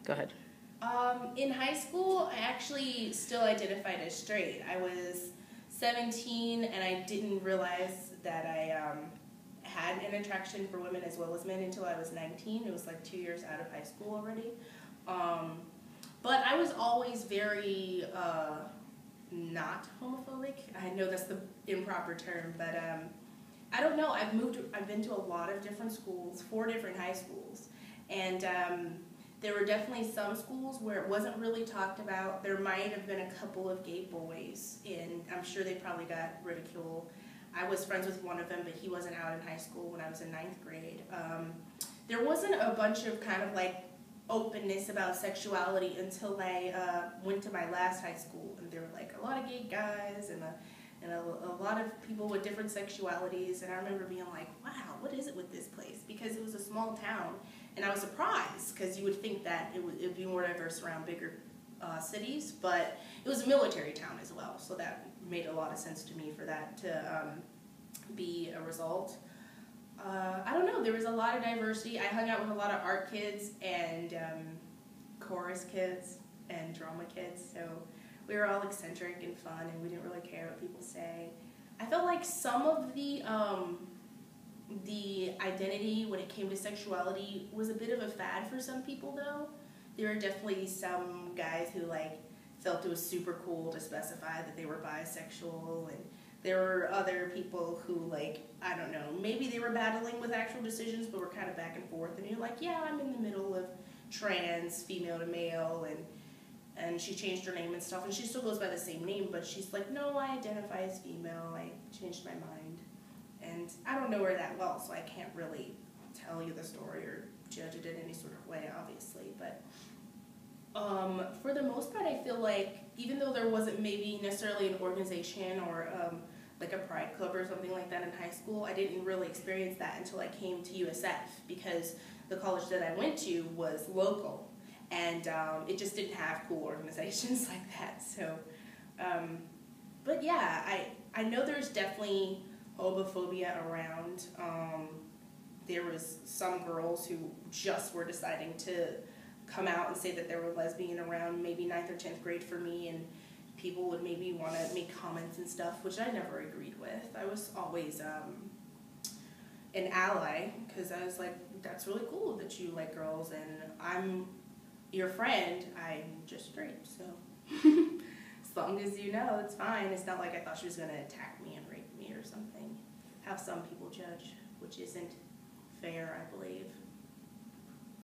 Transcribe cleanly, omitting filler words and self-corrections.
Go ahead. In high school, I actually still identified as straight. I was 17 and I didn't realize that I had an attraction for women as well as men until I was 19. It was like 2 years out of high school already. But I was always very not homophobic. I know that's the improper term, but I don't know. I've been to a lot of different schools, 4 different high schools, and there were definitely some schools where it wasn't really talked about. There might have been a couple of gay boys, and I'm sure they probably got ridiculed. I was friends with one of them, but he wasn't out in high school when I was in 9th grade. There wasn't a bunch of kind of like openness about sexuality until I went to my last high school, and there were like a lot of gay guys and a lot of people with different sexualities, and I remember being like, wow, what is it with this place? Because it was a small town, and I was surprised because you would think that it would be more diverse around bigger cities, but it was a military town as well, so that made a lot of sense to me for that to be a result. I don't know, there was a lot of diversity. I hung out with a lot of art kids and chorus kids and drama kids, so we were all eccentric and fun, and we didn't really care what people say. I felt like some of the identity when it came to sexuality was a bit of a fad for some people, though. There were definitely some guys who like felt it was super cool to specify that they were bisexual, and there were other people who, like, I don't know, maybe they were battling with actual decisions but were kind of back and forth, and you're like, yeah, I'm in the middle of trans, female to male, and she changed her name and stuff, and she still goes by the same name, but she's like, no, I identify as female, I changed my mind. And I don't know her that well, so I can't really tell you the story or judge it in any sort of way, obviously, but for the most part, I feel like even though there wasn't maybe necessarily an organization or like a pride club or something like that in high school, I didn't really experience that until I came to USF, because the college that I went to was local, and it just didn't have cool organizations like that. So, but yeah, I know there's definitely homophobia around. There was some girls who just were deciding to come out and say that they were lesbian around maybe 9th or 10th grade for me, and people would maybe want to make comments and stuff, which I never agreed with. I was always an ally, because I was like, that's really cool that you like girls, and I'm your friend, I'm just straight, so as long as you know, it's fine. It's not like I thought she was going to attack me and rape me or something, how some people judge, which isn't fair, I believe.